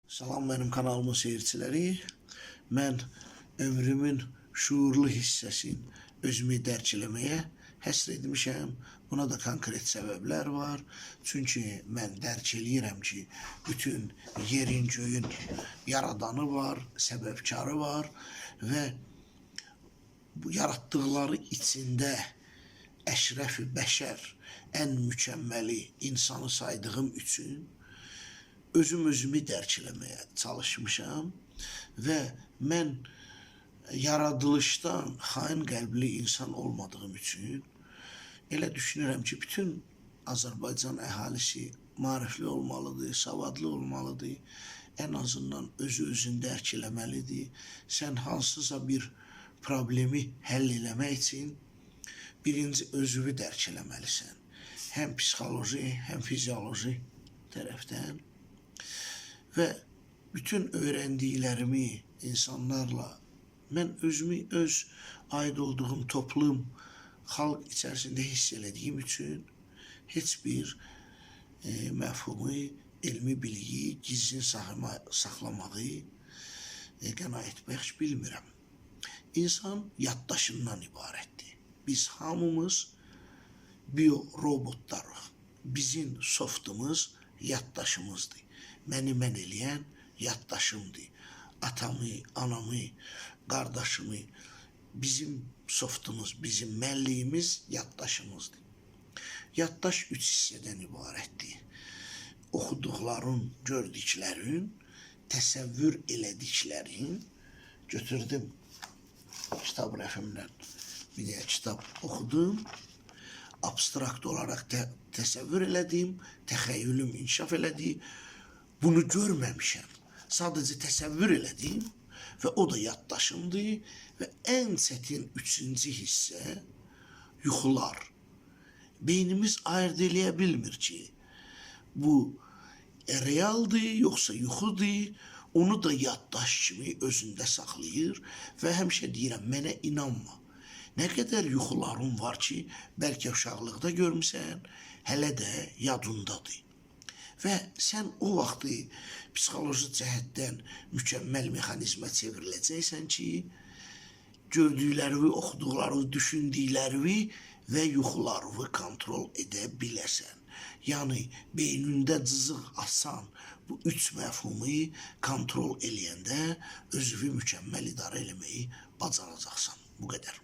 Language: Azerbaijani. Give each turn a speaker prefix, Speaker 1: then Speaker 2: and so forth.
Speaker 1: Salam benim kanalımın seyirciləri. Mən ömrümün şuurlu hissəsini özümü dərk eləməyə həsr etmişəm. Buna da konkret səbəblər var. Çünki mən dərk eləyirəm ki, bütün yerin, göyün yaradanı var, səbəbkarı var və bu yaratdıqları içində əşrəf-i bəşər, ən mükəmməli insanı saydığım üçün özümü dərk eləməyə çalışmışam və mən yaradılışdan xain qəlbli insan olmadığım üçün elə düşünürəm ki, bütün Azərbaycan əhalisi maarifli olmalıdır, savadlı olmalıdır, ən azından özünü dərk eləməlidir. Sən hansısa bir problemi həll eləmək üçün birinci özünü dərk eləməlisən. Həm psixoloji, həm fizioloji tərəfdən. Və bütün öyrəndiklərimi insanlarla mən özümü öz aid olduğum toplum, xalq içərisində hiss elədiyim üçün heç bir məfhumu, elmi biliyi, gizlin saxlamağı qənaətbəxş bilmirəm. İnsan yaddaşından ibarətdir. Biz hamımız biyorobotlarıq. Bizim softumuz yaddaşımızdır. Məni mən eləyən yaddaşımdır. Atamı, anamı, qardaşımı, bizim softumuz, bizim mənliyimiz yaddaşımızdır. Yaddaş 3 hissədən ibarətdir. Oxuduqların, gördüklərin, təsəvvür elədiklərin, götürdüm kitab rəfimdən bir də kitab oxudum, abstrakt olaraq təsəvvür elədim, təxəyyülüm inkişaf elədi. Bunu görməmişəm, sadəcə təsəvvür elədim və o da yaddaşımdır və ən çətin 3-cü hissə yuxular. Beynimiz ayırd eləyə bilmir ki, bu realdır, yoxsa yuxudur, onu da yaddaş kimi özündə saxlayır və həmişə deyirəm, mənə inanma. Nə qədər yuxuların var ki, bəlkə uşaqlıqda görmüsən, hələ də yadındadır. Və sən o vaxtı psixoloji cəhətdən mükəmməl mexanizmə çevriləcəksən ki, gördüklərini, oxuduqlarını, düşündüklərini və yuxularını kontrol edə biləsən. Yəni, beynində cızıq asan bu 3 məfhumu kontrol eləyəndə özünü mükəmməl idarə eləməyi bacaracaqsan. Bu qədər.